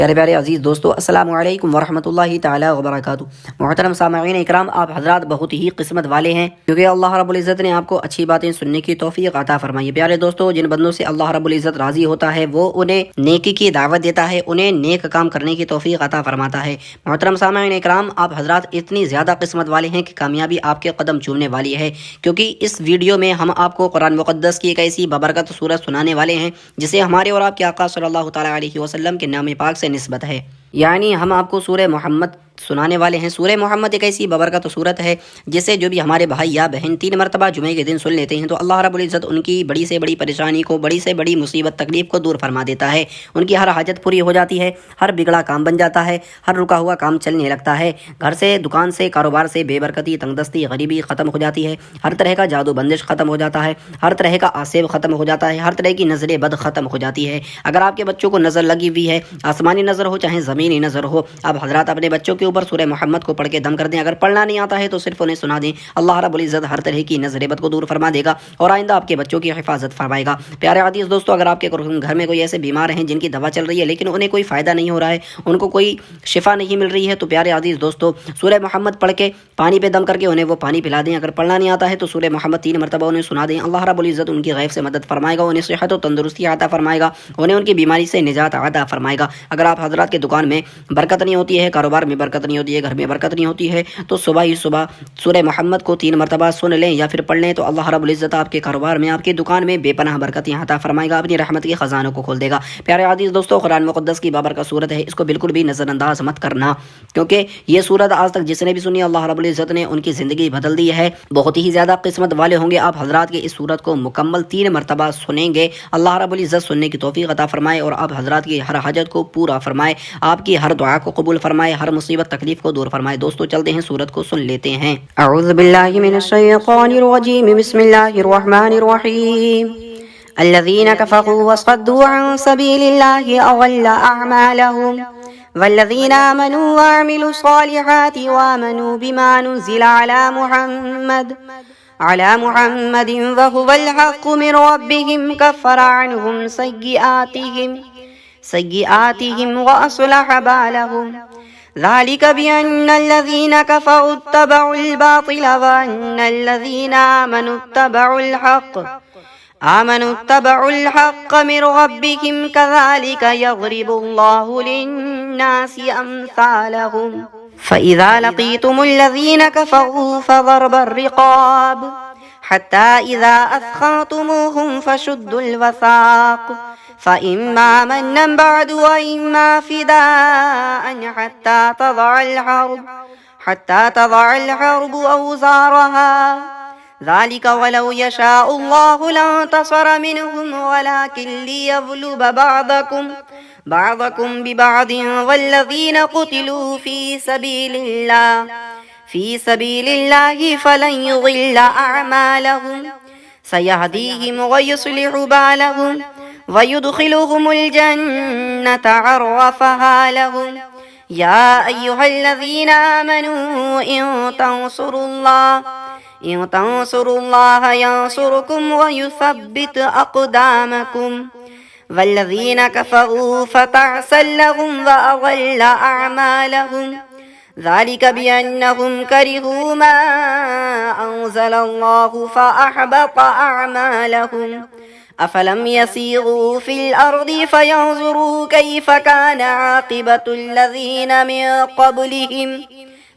प्यारे प्यारे अजीज़ दोस्तों, अस्सलामु अलैकुम वरहमतुल्लाहि ताला वबरकातुहू। मोहतरम सामईन इकराम, आप हजरात बहुत ही किस्मत वाले हैं क्योंकि अल्लाह रब्बुल इज़्ज़त ने आपको अच्छी बातें सुनने की तौफीक अता फरमाई है। प्यारे दोस्तों, जिन बंदों से अल्लाह रब्बुल इज़्ज़त राज़ी होता है वो उन्हें नेकी की दावत देता है, उन्हें नेक काम करने की तौफीक अता फरमाता है। मोहतरम सामईन इकराम, आप हजरात इतनी ज़्यादा किस्मत वाले हैं कि कामयाबी आपके कदम चूमने वाली है, क्योंकि इस वीडियो में हम आपको कुरान मुक़द्दस की एक ऐसी बबरकत सूरत सुनाने वाले हैं जिसे हमारे और आपके आका सल्लल्लाहु तआला अलैहि वसल्लम के नाम पाक से निस्बत है। यानी हम आपको सूरह मोहम्मद सुनाने वाले हैं। सूरह मोहम्मद एक ऐसी बबरकत सूरत है जिसे जो भी हमारे भाई या बहन 3 मरतबा जुमे के दिन सुन लेते हैं तो अल्लाह रब्बुल इज़्ज़त उनकी बड़ी से बड़ी परेशानी को, बड़ी से बड़ी मुसीबत तकलीफ़ को दूर फरमा देता है। उनकी हर हाजत पूरी हो जाती है, हर बिगड़ा काम बन जाता है, हर रुका हुआ काम चलने लगता है। घर से, दुकान से, कारोबार से बेबरकती, तंगदस्ती, गरीबी ख़त्म हो जाती है। हर तरह का जादू बंदिश ख़त्म हो जाता है, हर तरह का आसेब ख़त्म हो जाता है, हर तरह की नज़र बद ख़त्म हो जाती है। अगर आपके बच्चों को नज़र लगी हुई है, आसमानी नज़र हो चाहे ज़मीनी नज़र हो, आप हजरात अपने बच्चों के ऊपर सूरह मोहम्मद को पढ़ के दम कर दें। अगर पढ़ना नहीं आता है तो सिर्फ उन्हें सुना दें। अल्लाह रब्बुल इज़्ज़त हर तरह की नज़र बद को दूर फरमा देगा और आइंदा आपके बच्चों की हिफाजत फरमाएगा। प्यारे अज़ीज़ दोस्तों, अगर आपके घर में कोई ऐसे बीमार हैं जिनकी दवा चल रही है लेकिन उन्हें कोई फ़ायदा नहीं हो रहा है, उनको कोई शिफा नहीं मिल रही है, तो प्यारे अज़ीज़ दोस्तों, सूरह मोहम्मद पढ़ के पानी पे दम करके उन्हें वो पानी पिला दें। अगर पढ़ना नहीं आता है तो सूरह मोहम्मद 3 मरतबा उन्हें सुना दें। अल्लाह रब्बुल इज़्ज़त उनकी गैब से मदद फरमाएगा, उन्हें सेहत और तंदुरुस्ती अता फरमाएगा, उन्हें उनकी बीमारी से निजात अता फरमाएगा। अगर आप हजरात के दुकान में बरकत नहीं होती है, कारोबार में बरकत नहीं होती है, घर में बरकत नहीं होती है, तो सुबह ही सुबह सूरह मोहम्मद को 3 मरतबा सुन लें या फिर पढ़ लें तो अल्लाह रब्बुल इज़्ज़त आपके कारोबार में, आपकी दुकान में बेपनाह बरकतें अता फरमाएगा, अपनी रहमत के ख़ज़ानों को खोल देगा। प्यारे अज़ीज़ दोस्तों, कुरान मुक़द्दस की बाबरकत सूरत है, इसको बिल्कुल भी नज़रअंदाज मत करना, क्योंकि ये सूरत आज तक जिसने भी सुनी अल्लाह रब्बुल इज़्ज़त ने उनकी ज़िंदगी बदल दी है। बहुत ही ज़्यादा किस्मत वाले होंगे आप हजरात के इस सूरत को मुकम्मल 3 मरतबा सुनेंगे। अल्लाह रब्बुल इज़्ज़त सुनने की तौफ़ीक़ अता फ़रमाए और आप हजरात की हर हाजत को पूरा फरमाए, आपकी हर दुआ को कबूल फरमाए, हर मुसीबत तकलीफ़ को दूर फरमाए। दोस्तों, चलते हैं सूरत को सुन लेते हैं। अऊज़ु बिल्लाहि मिनश शैतानिर रजीम, बिस्मिल्लाहिर रहमानिर रहीम। अल्लज़ीना कफ़रू वसद्दू अन सबीलिल्लाहि अज़ल्ल अअमालहुम वल्लज़ीना आमनू वअमिलुस सालिहाति वआमनू बिमा नुज़िला अला मुहम्मदिन वहुवल हक़्क़ु मिन रब्बिहिम कफ़्फ़रा अन्हुम सय्यिआतिहिम वअस्लह बालहुम ज़ालिक बिअन्नल्लज़ीना कफ़रू इत्तबउल बातिल वअन्नल्लज़ीना आमनू इत्तबउल हक़्क़ मिन रब्बिहिम कज़ालिक यज़रिबुल्लाहु लिन्नासि अम्सालहुम फ़इज़ा लक़ीतुमुल्लज़ीना कफ़रू फ़ज़रबुर रिक़ाब हत्ता इज़ा अस्ख़न्तुमूहुम फ़शुद्दुल वसाक़ फ़इम्मा मन्नन बअदु वइम्मा फ़िदाअन हत्ता तज़अल हर्ब औज़ारहा ज़ालिक वलौ यशाअुल्लाहु लंतसर मिनहुम वलाकिन लियब्लुव बअदकुम बिबअदिन वल्लज़ीना क़ुतिलू फ़ी सबीलिल्लाहि फ़लन युज़िल्ल अअमालहुम सयहदीहिम वयुस्लिहु बालहुम वयुदखिलुहुमुल जन्नत अर्रफ़हा लहुम। या अय्युहल्लज़ीना आमनू इन तंसुरुल्लाह यंसुरकुम वयुसब्बित अक़दामकुम वल्लज़ीना कफ़रू फ़तअसल लहुम वअज़ल्ल अअमालहुम ज़ालिक बिअन्नहुम करिहू मा अंज़लल्लाहु फ़अहबत अअमालहुम अफ़लम यसीरू फ़िल अर्दि फ़यंज़ुरू कैफ़ कान आक़िबतुल्लज़ीना मिन क़ब्लिहिम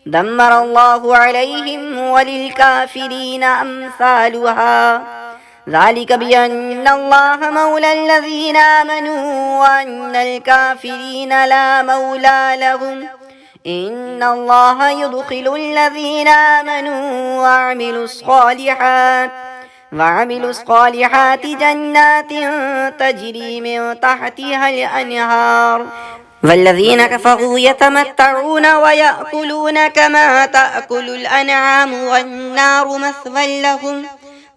दम्मरल्लाहु अलैहिम वलिलकाफ़िरीन अम्सालुहा ज़ालिक बिअन्नल्लाह मौलल्लज़ीना आमनू वअन्नल काफ़िरीन ला मौला लहुम इन्नल्लाह युदखिलुल्लज़ीना आमनू वअमिलुस सालिहाति जन्नातिन तजरी मिन तहतिहल अन्हार वल्लज़ीना कफ़रू यतमत्तऊन वयअकुलून कमा तअकुलुल अनआम वन्नारु मस्वन लहुम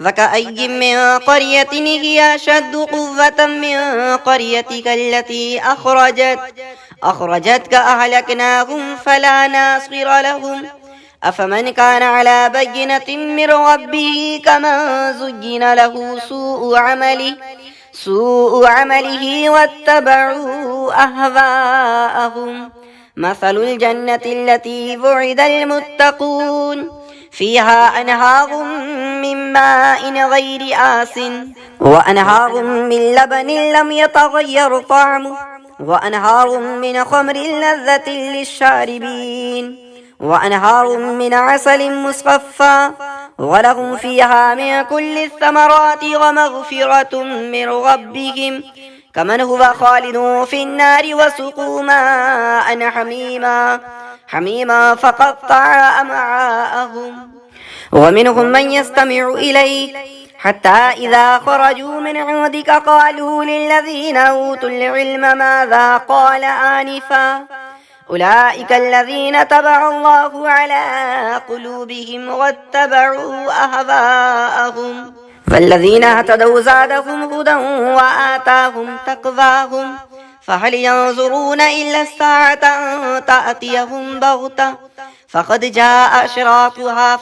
वकअय्यिम मिन क़रयतिन हिय अशद्दु क़ुव्वतन मिन क़रयतिका अल्लती अख़रजतक अहलकनाहुम फला नासिर लहुम अफ़मन कान अला बय्यिनतिन मिन रब्बिही कमन ज़ुय्यिन लहू سوء عمله واتبعوا أهواءهم. مثل الجنة التي وعد المتقون فيها أنهار من ماء غير آس وأنهار من لبن لم يتغير طعمه وأنهار من خمر لذة للشاربين وأنهار من عسل مصفى ولهم فيها من كل الثمرات ومغفرة من ربهم كمن هو خالد في النار وسقوا ماء حميما فقطع أمعاءهم. ومنهم من يستمع إليك حتى إذا خرجوا من عندك قالوا للذين أوتوا العلم ماذا قال آنفا أولئك الذين طبع الله على قلوبهم واتبعوا أهواءهم. فالذين اهتدوا زادهم هدى وآتاهم تقواهم فهل ينظرون إلا الساعة أن تأتيهم بغتة فقد جاء أشراطها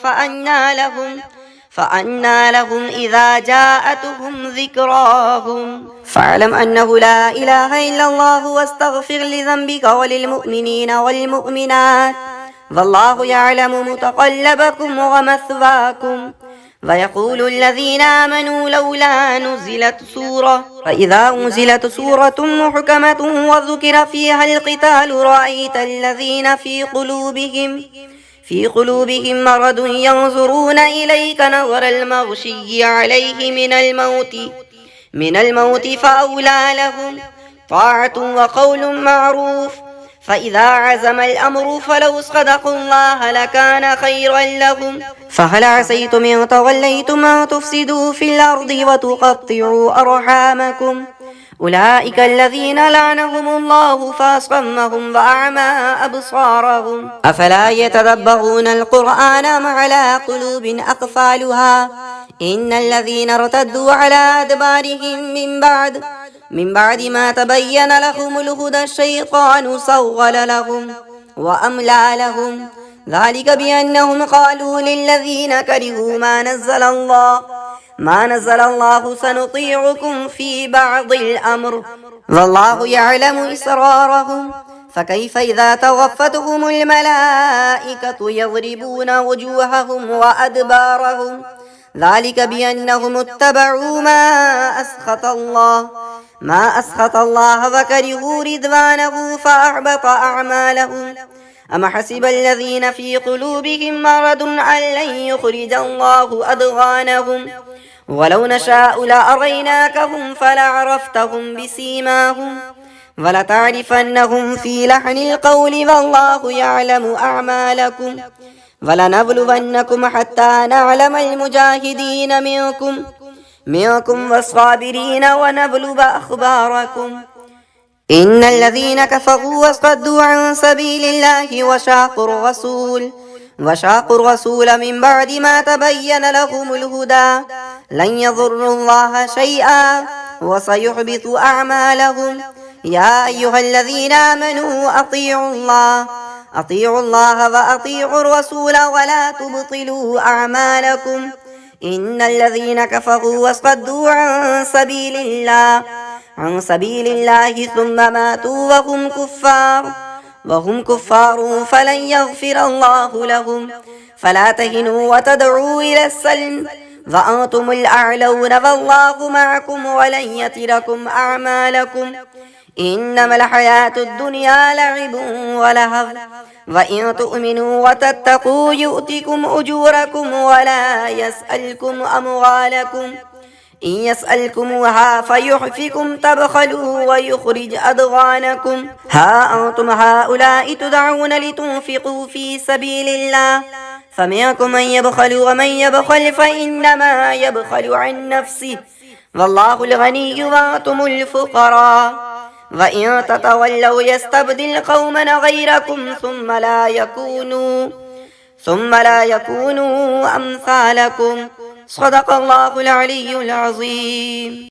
فأنى لهم إذا جاءتهم ذكراهم. فاعلم أنه لا إله إلا الله واستغفر لذنبك وللمؤمنين والمؤمنات والله يعلم متقلبكم ومثواكم. ويقول الذين آمنوا لولا نزلت سورة فإذا أنزلت سورة محكمة وذكر فيها القتال رأيت الذين في قلوبهم مرض ينظرون إليك نظر المغشي عليه من الموت فأولى لهم طاعة وقول معروف. فإذا عزم الأمر فلو صدقوا الله لكان خيرا لهم. فهل عسيتم إن توليتم أن تفسدوا في الأرض وتقطعوا أرحامكم أولئك الذين لعنهم الله فأصمهم وأعمى أبصارهم. أفلا يتدبرون القرآن أم على قلوب أقفالها إن الذين ارتدوا على أدبارهم من بعد ما تبين لهم الهدى الشيطان سول لهم وأملى لهم ذلك بأنهم قالوا للذين كرهوا ما نزل الله سنطيعكم في بعض الأمر والله يعلم إسرارهم. فكيف إذا توفتهم الملائكة يضربون وجوههم وأدبارهم ذلك بأنهم اتبعوا ما أسخط الله وكرهوا رضوانه فأحبط أعمالهم. أم حسب الذين في قلوبهم مرض أن لن يخرج الله أضغانهم ولو نشاء لأريناكهم فلعرفتهم بسيماهم ولتعرفنهم في لحن القول والله يعلم أعمالكم. ولنبلونكم حتى نعلم المجاهدين منكم والصابرين ونبلو أخباركم. إن الذين كفروا وصدوا عن سبيل الله وشاقوا الرسول من بعد ما تبين لهم الهدى لن يضروا الله شيئا وسيحبط أعمالهم. يا أيها الذين آمنوا أطيعوا الله وأطيعوا الرسول ولا تبطلوا أعمالكم. إن الذين كفروا وصدوا عن سبيل الله ثم ماتوا وهم كفار فلن يغفر الله لهم. فلا تهنوا وتدعوا إلى السلم وأنتم الأعلون والله معكم ولن يتركم أعمالكم. إنما الحياة الدنيا لعب ولهو وإن تؤمنوا وتتقوا يؤتكم أجوركم ولا يسألكم أموالكم. إن يسألكموها فيحفكم تبخلوا ويخرج أضغانكم. ها أنتم هؤلاء تدعون لتنفقوا في سبيل الله فمنكم من يبخل ومن يبخل فإنما يبخل عن نفسه والله الغني وأنتم الفقراء. وإن تتولوا يستبدل قوما غيركم ثم لا يكونوا أمثالكم. صدق الله العلي العظيم.